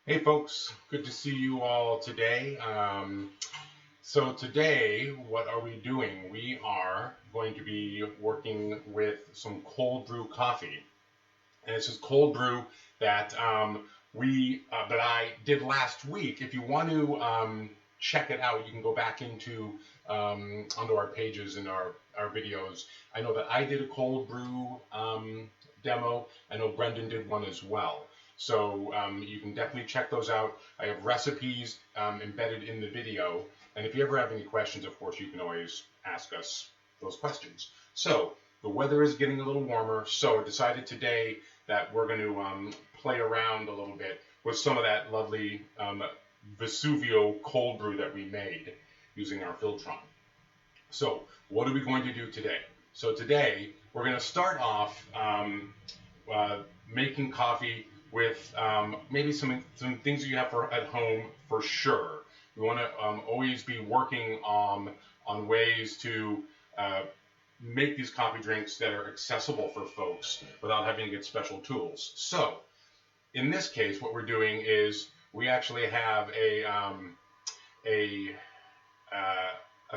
Hey folks, good to see you all today. So today, what are we doing? We are going to be working with some cold brew coffee, and this is cold brew that that I did last week. If you want to check it out, you can go back onto our pages and our videos. I know that I did a cold brew demo. I know Brendan did one as well. So you can definitely check those out. I have recipes embedded in the video. And if you ever have any questions, of course, you can always ask us those questions. So the weather is getting a little warmer, so I decided today that we're going to play around a little bit with some of that lovely Vesuvio cold brew that we made using our Filtron. So what are we going to do today? So today we're going to start off uh, making coffee with maybe some things that you have at home for sure. We want to always be working on ways to uh, make these coffee drinks that are accessible for folks without having to get special tools. So in this case, what we're doing is we actually have a a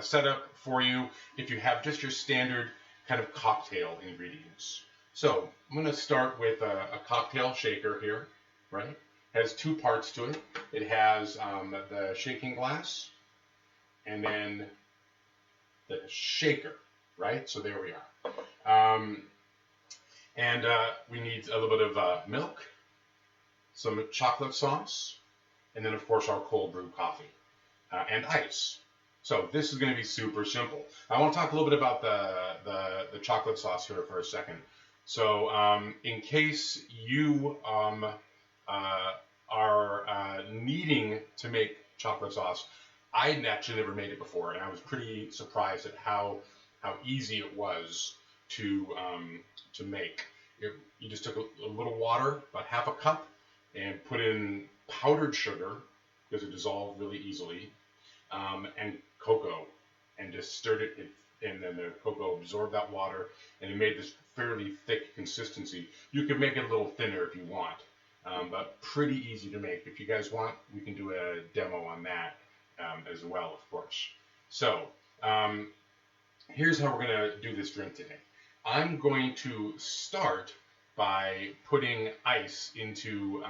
setup for you if you have just your standard kind of cocktail ingredients. So I'm going to start with a cocktail shaker here, right? It has two parts to it. It has the shaking glass and then the shaker, right? So there we are. And we need a little bit of milk, some chocolate sauce, and then of course our cold brew coffee and ice. So this is going to be super simple. I want to talk a little bit about the chocolate sauce here for a second. So in case you are needing to make chocolate sauce, I had actually never made it before, and I was pretty surprised at how easy it was to make. You just took a little water, about half a cup, and put in powdered sugar because it dissolved really easily, and cocoa, and just stirred it, and then the cocoa absorbed that water, and it made this fairly thick consistency. You can make it a little thinner if you want, but pretty easy to make. If you guys want, we can do a demo on that as well, of course. So here's how we're going to do this drink today. I'm going to start by putting ice into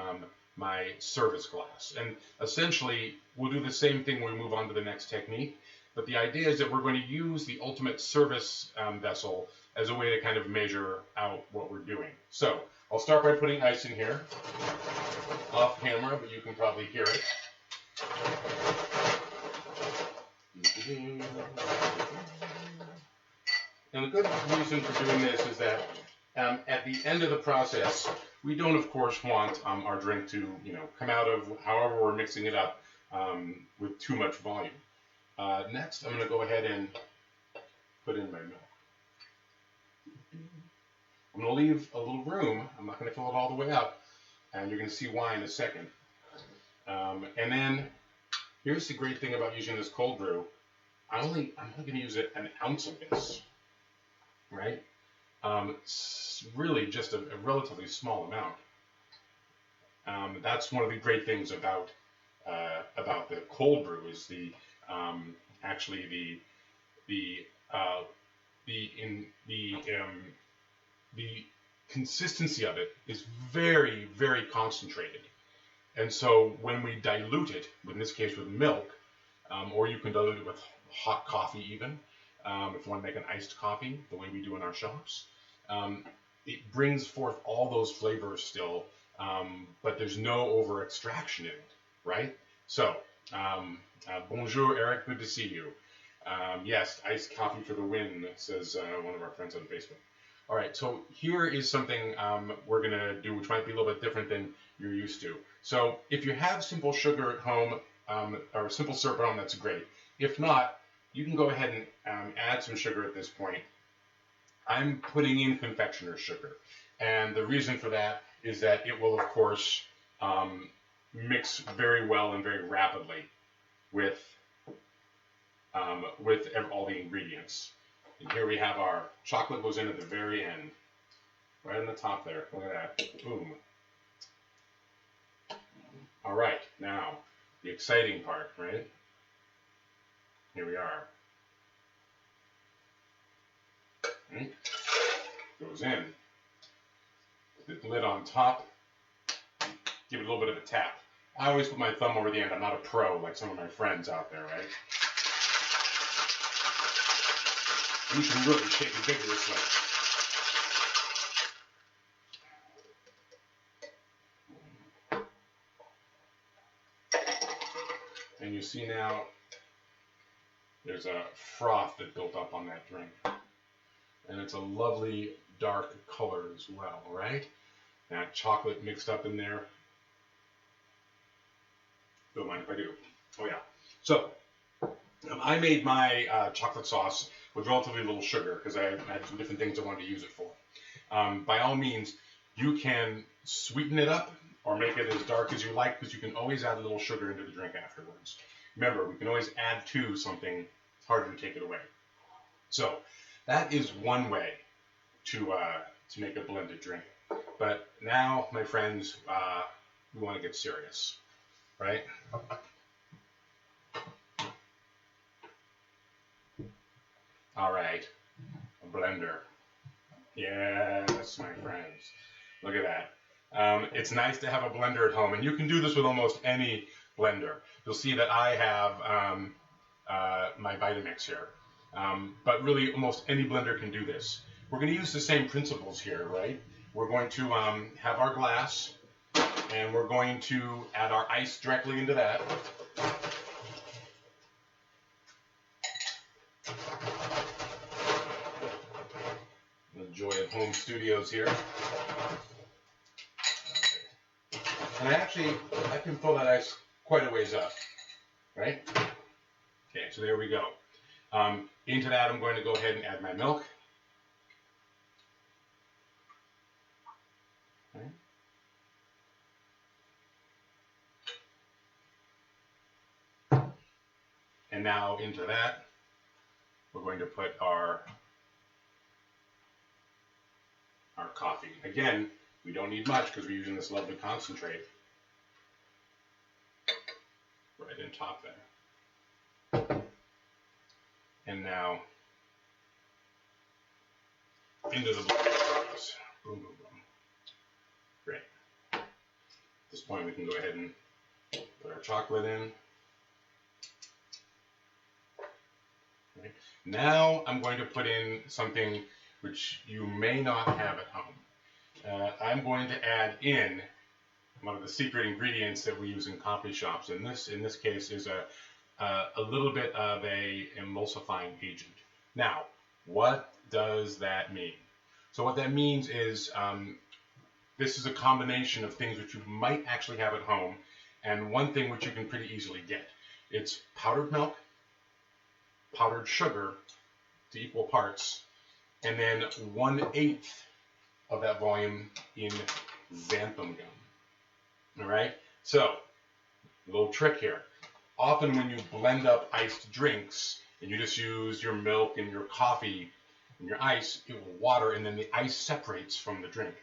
my service glass. And essentially, we'll do the same thing when we move on to the next technique. But the idea is that we're going to use the ultimate service vessel as a way to kind of measure out what we're doing. So I'll start by putting ice in here, off camera, but you can probably hear it. And the good reason for doing this is that at the end of the process, we don't, of course, want our drink to, come out of however we're mixing it up with too much volume. Next, I'm going to go ahead and put in my milk. I'm going to leave a little room. I'm not going to fill it all the way up, and you're going to see why in a second. And then here's the great thing about using this cold brew. I'm only going to use an ounce of this, right? It's really just a relatively small amount. That's one of the great things about the cold brew is the consistency of it is very, very concentrated. And so when we dilute it, in this case with milk, or you can dilute it with hot coffee even, if you want to make an iced coffee, the way we do in our shops, it brings forth all those flavors still, but there's no over extraction in it, right? So, bonjour, Eric, good to see you. Yes, iced coffee for the win, says one of our friends on Facebook. All right, so here is something we're going to do, which might be a little bit different than you're used to. So if you have simple sugar at home, or simple syrup at home, that's great. If not, you can go ahead and add some sugar at this point. I'm putting in confectioner's sugar. And the reason for that is that it will, of course, mix very well and very rapidly with all the ingredients. And here we have our chocolate goes in at the very end, right on the top there. Look at that. Boom. All right, now the exciting part, right? Here we are. Goes in. Put the lid on top. Give it a little bit of a tap. I always put my thumb over the end. I'm not a pro like some of my friends out there, right? You can really shake it vigorously. And you see now there's a froth that built up on that drink. And it's a lovely dark color as well, right? That chocolate mixed up in there. Don't mind if I do. Oh yeah. So I made my chocolate sauce with relatively little sugar because I had some different things I wanted to use it for. By all means, you can sweeten it up or make it as dark as you like, because you can always add a little sugar into the drink afterwards. Remember, we can always add to something. It's harder to take it away. So that is one way to make a blended drink. But now, my friends, we want to get serious, right? All right, a blender. Yes, my friends. Look at that. It's nice to have a blender at home, and you can do this with almost any blender. You'll see that I have my Vitamix here, but really almost any blender can do this. We're going to use the same principles here, right? We're going to have our glass, and we're going to add our ice directly into that. The joy of home studios here. And I can fill that ice quite a ways up, right? Okay, so there we go. Into that, I'm going to go ahead and add my milk. Okay. And now into that, we're going to put our coffee. Again, we don't need much because we're using this lovely concentrate right in top there. And now into the blender. Boom, boom, boom. Great. At this point, we can go ahead and put our chocolate in. Right. Now I'm going to put in something which you may not have at home. I'm going to add in one of the secret ingredients that we use in coffee shops, and this in this case is a little bit of a emulsifying agent. Now, what does that mean? So what that means is this is a combination of things which you might actually have at home, and one thing which you can pretty easily get. It's powdered milk, powdered sugar to equal parts, and then 1/8 of that volume in xanthan gum. All right, so a little trick here. Often when you blend up iced drinks and you just use your milk and your coffee and your ice, it will water and then the ice separates from the drink.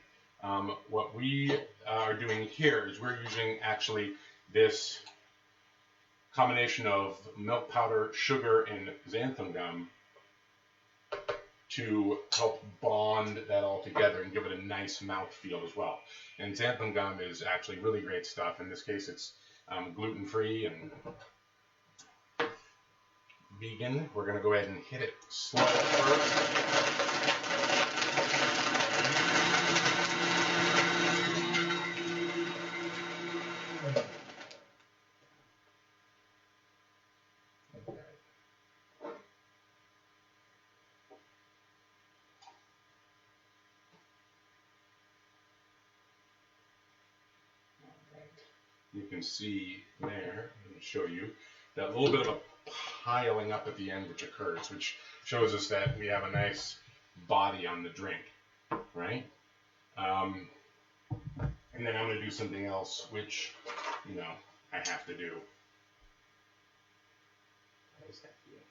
What we are doing here is we're using actually this combination of milk powder, sugar, and xanthan gum to help bond that all together and give it a nice mouthfeel as well. And xanthan gum is actually really great stuff. In this case, it's gluten-free and vegan. We're going to go ahead and hit it slow first. You can see there, let me show you, that little bit of a piling up at the end which occurs, which shows us that we have a nice body on the drink, right? And then I'm going to do something else, which, you know, I have to do. How does that feel?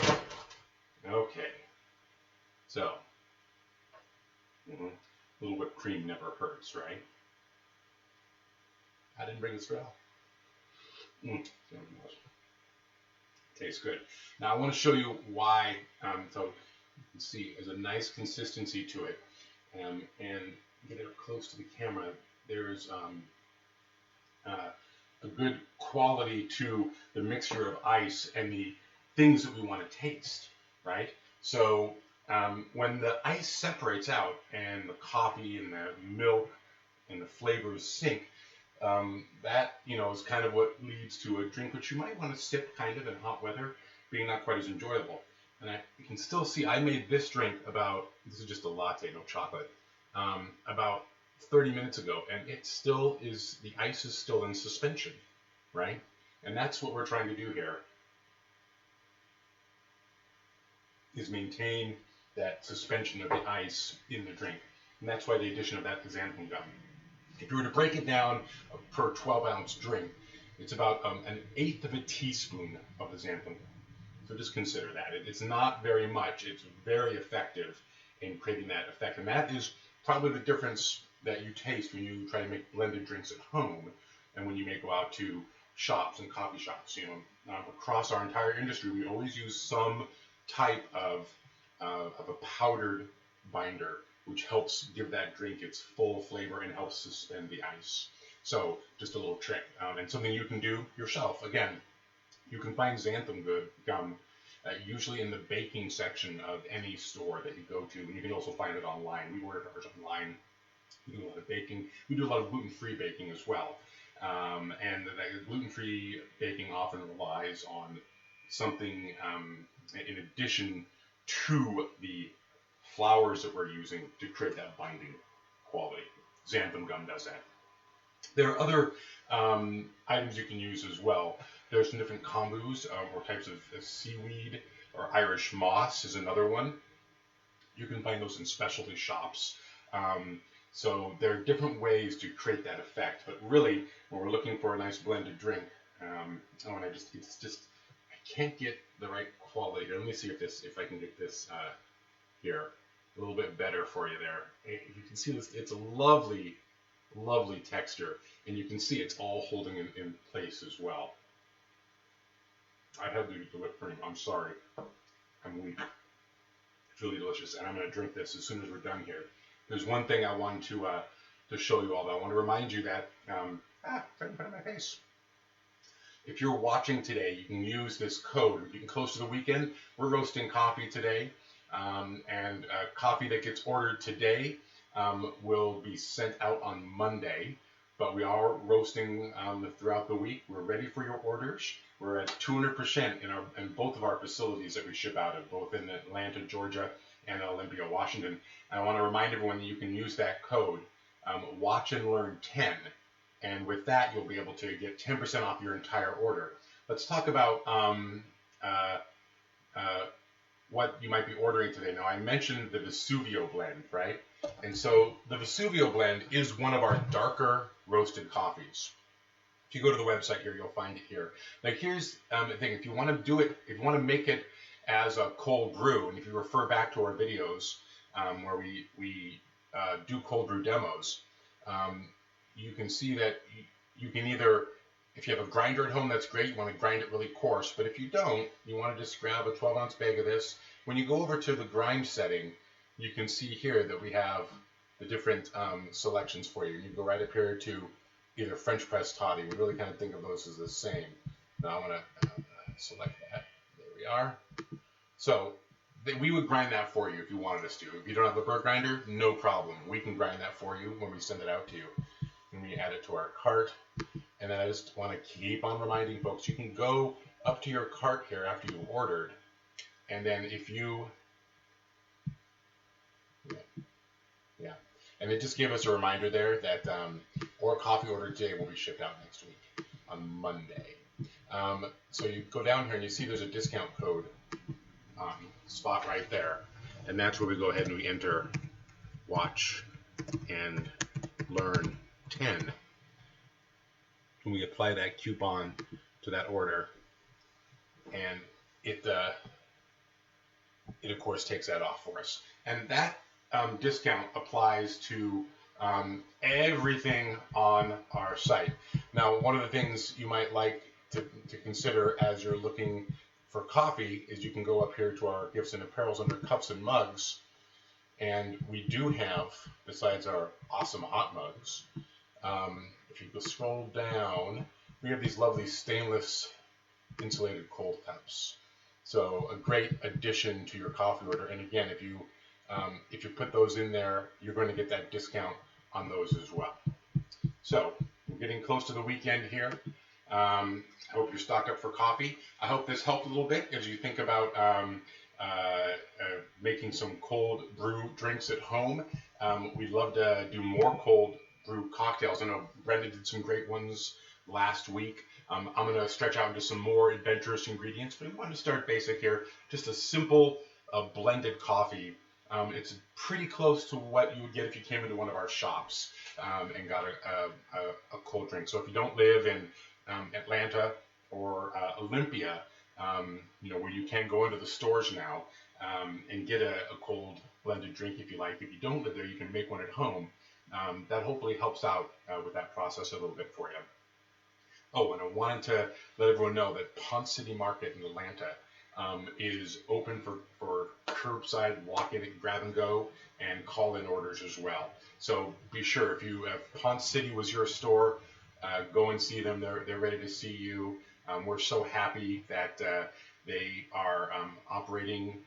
Right. Okay. So, a little whipped cream never hurts, right? I didn't bring the straw. Tastes good. Now I want to show you why. So you can see there's a nice consistency to it, and get it close to the camera. There's a good quality to the mixture of ice and the things that we want to taste, right? So when the ice separates out and the coffee and the milk and the flavors sync, that is kind of what leads to a drink which you might want to sip kind of in hot weather, being not quite as enjoyable. And you can still see I made this drink this is just a latte, no chocolate, about 30 minutes ago, and it still is, the ice is still in suspension, right? And that's what we're trying to do here, is maintain that suspension of the ice in the drink. And that's why the addition of that xanthan gum. If you were to break it down per 12-ounce drink, it's about an eighth of a teaspoon of the xanthan gum. So just consider that. It's not very much. It's very effective in creating that effect. And that is probably the difference that you taste when you try to make blended drinks at home and when you may go out to shops and coffee shops. Across our entire industry, we always use some type of a powdered binder, which helps give that drink its full flavor and helps suspend the ice. So just a little trick, and something you can do yourself. Again, you can find xanthan gum usually in the baking section of any store that you go to, and you can also find it online. We order ours online. We do a lot of baking. We do a lot of gluten-free baking as well. And the gluten-free baking often relies on something in addition to the flours that we're using to create that binding quality. Xanthan gum does that. There are other items you can use as well. There's some different kombus or types of seaweed, or Irish moss is another one. You can find those in specialty shops. So there are different ways to create that effect. But really, when we're looking for a nice blended drink, I can't get the right quality here. Let me see if I can get this here a little bit better for you there. You can see this, it's a lovely, lovely texture, and you can see it's all holding in place as well. I had to use the whipped cream. I'm sorry. I'm weak. It's really delicious, and I'm going to drink this as soon as we're done here. There's one thing I wanted to show you all. I want to remind you that trying to put it in my face. If you're watching today, you can use this code. You can close to the weekend. We're roasting coffee today, and coffee that gets ordered today will be sent out on Monday. But we are roasting throughout the week. We're ready for your orders. We're at 200% in both of our facilities that we ship out of, both in Atlanta, Georgia, and Olympia, Washington. And I want to remind everyone that you can use that code, Watch and Learn 10, and with that you'll be able to get 10% off your entire order. Let's talk about what you might be ordering today. Now, I mentioned the Vesuvio Blend, right? And so the Vesuvio Blend is one of our darker roasted coffees. If you go to the website here, you'll find it here. Like, here's the thing: if you want to do it, if you want to make it as a cold brew, and if you refer back to our videos where we do cold brew demos, you can see that you can either, if you have a grinder at home, that's great. You want to grind it really coarse. But if you don't, you want to just grab a 12-ounce bag of this. When you go over to the grind setting, you can see here that we have the different selections for you. You go right up here to either French press toddy. We really kind of think of those as the same. Now I'm going to select that. There we are. So we would grind that for you if you wanted us to. If you don't have a bird grinder, no problem. We can grind that for you when we send it out to you. And we add it to our cart. And then I just want to keep on reminding folks, you can go up to your cart here after you've ordered. And then if you, and it just gave us a reminder there that or coffee order today will be shipped out next week on Monday. So you go down here and you see there's a discount code spot right there. And that's where we go ahead and we enter Watch and Learn 10. And we apply that coupon to that order. And it of course takes that off for us. And that discount applies to everything on our site. Now, one of the things you might like to consider as you're looking for coffee is you can go up here to our gifts and apparels under cups and mugs, and we do have, besides our awesome hot mugs, if you go scroll down, we have these lovely stainless insulated cold cups. So a great addition to your coffee order. And again, if you put those in there, you're going to get that discount on those as well. So we're getting close to the weekend here. I hope you're stocked up for coffee. I hope this helped a little bit as you think about making some cold brew drinks at home. We'd love to do more cold brew cocktails. I know Brenda did some great ones last week. I'm going to stretch out into some more adventurous ingredients, but we want to start basic here. Just a simple blended coffee. It's pretty close to what you would get if you came into one of our shops and got a cold drink. So if you don't live in Atlanta or Olympia, where you can go into the stores now and get a cold blended drink if you like. If you don't live there, you can make one at home. That hopefully helps out with that process a little bit for you. Oh, and I wanted to let everyone know that Ponce City Market in Atlanta is open for curbside walk-in, grab and go, and call-in orders as well. So be sure, if Ponce City was your store, go and see them. They're ready to see you. We're so happy that they are operating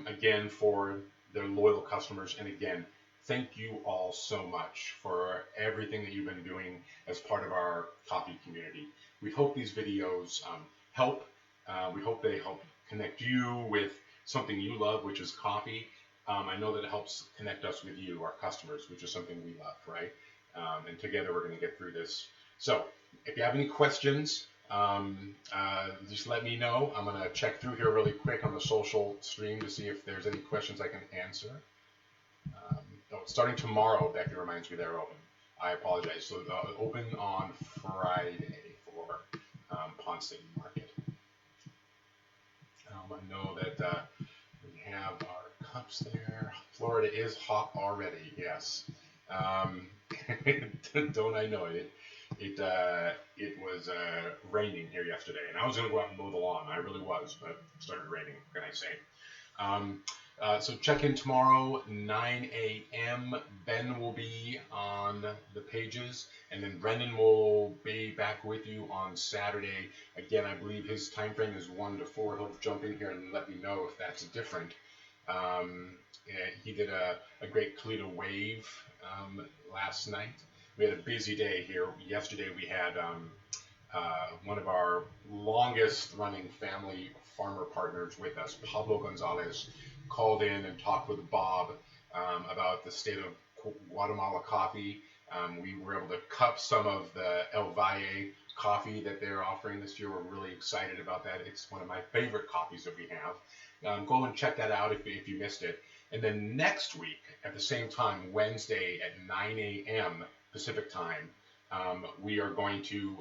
again for their loyal customers. And again, thank you all so much for everything that you've been doing as part of our coffee community. We hope these videos help. We hope they help connect you with something you love, which is coffee. I know that it helps connect us with you, our customers, which is something we love, right? And together we're going to get through this. So if you have any questions, just let me know. I'm going to check through here really quick on the social stream to see if there's any questions I can answer. Starting tomorrow, Becky reminds me they're open. I apologize. So open on Friday for Ponce City Market. I know that we have our cups there. Florida is hot already. Yes. Don't I know it? It was raining here yesterday, and I was going to go out and mow the lawn. I really was, but it started raining. What can I say? So check in tomorrow, 9 a.m. Ben will be on the pages, and then Brendan will be back with you on Saturday. Again, I believe his time frame is 1 to 4. He'll jump in here and let me know if that's different. He did a great Kalita wave last night. We had a busy day here. Yesterday we had one of our longest running family farmer partners with us, Pablo Gonzalez, called in and talked with Bob about the state of Guatemala coffee. We were able to cup some of the El Valle coffee that they're offering this year. We're really excited about that. It's one of my favorite coffees that we have. Go and check that out if you missed it. And then next week at the same time, Wednesday at 9 a.m. Pacific time, we are going to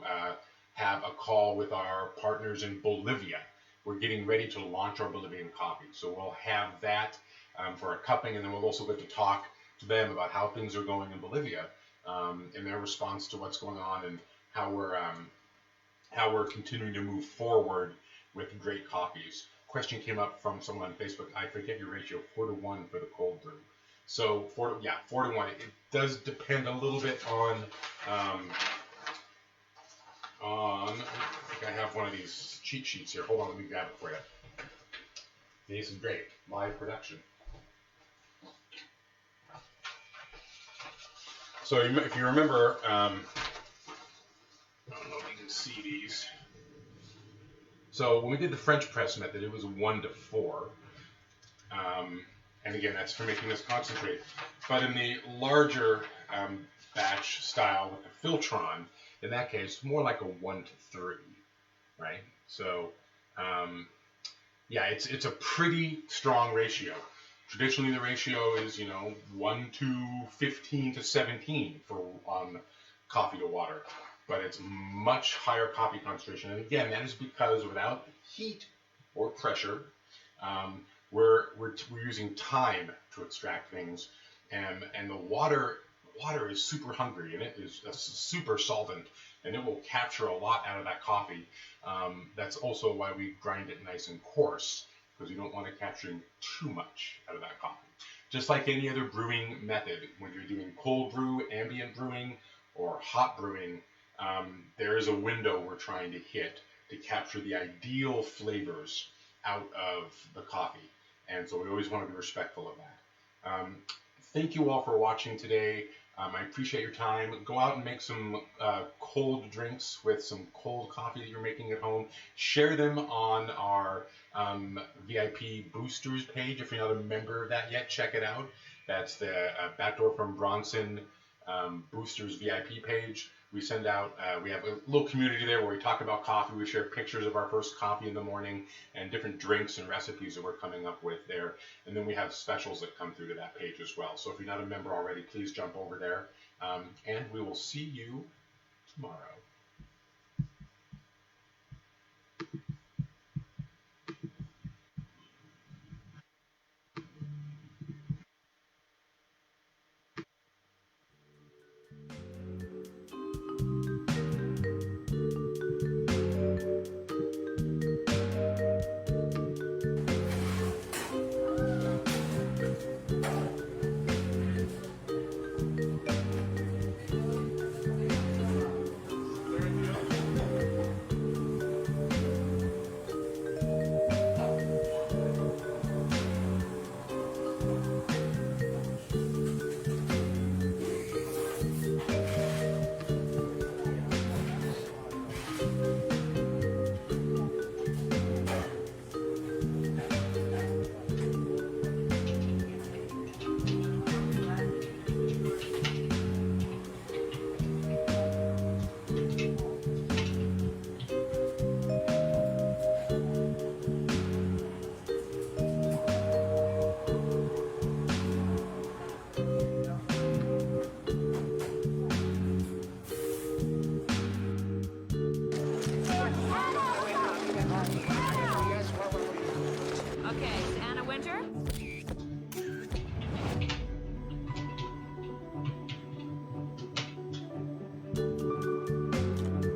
have a call with our partners in Bolivia. We're getting ready to launch our Bolivian coffee. So we'll have that for a cupping, and then we'll also get to talk to them about how things are going in Bolivia and their response to what's going on and how we're continuing to move forward with great coffees. Question came up from someone on Facebook. I forget your ratio, 4 to 1 for the cold brew. So 4 to 1. It does depend a little bit on. I think I have one of these cheat sheets here. Hold on, let me grab it for you. This is great, live production. So if you remember, I don't know if you can see these. So when we did the French press method, it was 1 to 4. And again, that's for making this concentrate. But in the larger batch style with the Filtron, in that case, more like a 1 to 3, right? So, yeah, it's a pretty strong ratio. Traditionally, the ratio is 1 to 15 to 17 for coffee to water, but it's much higher coffee concentration. And again, that is because without heat or pressure, we're using time to extract things, and the water water is super hungry and it is a super solvent, and it will capture a lot out of that coffee. That's also why we grind it nice and coarse, because you don't want to capture too much out of that coffee. Just like any other brewing method, when you're doing cold brew, ambient brewing, or hot brewing, there is a window we're trying to hit to capture the ideal flavors out of the coffee. And so we always want to be respectful of that. Thank you all for watching today. I appreciate your time. Go out and make some cold drinks with some cold coffee that you're making at home. Share them on our VIP Boosters page. If you're not a member of that yet, check it out. That's the Backdoor from Bronson Boosters VIP page. We send out, we have a little community there where we talk about coffee. We share pictures of our first coffee in the morning and different drinks and recipes that we're coming up with there. And then we have specials that come through to that page as well. So if you're not a member already, please jump over there. And we will see you tomorrow.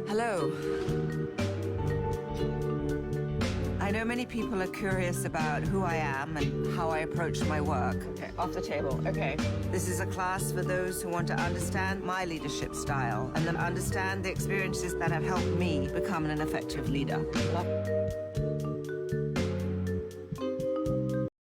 Hello. I know many people are curious about who I am and how I approach my work. Okay, off the table. Okay. This is a class for those who want to understand my leadership style and then understand the experiences that have helped me become an effective leader.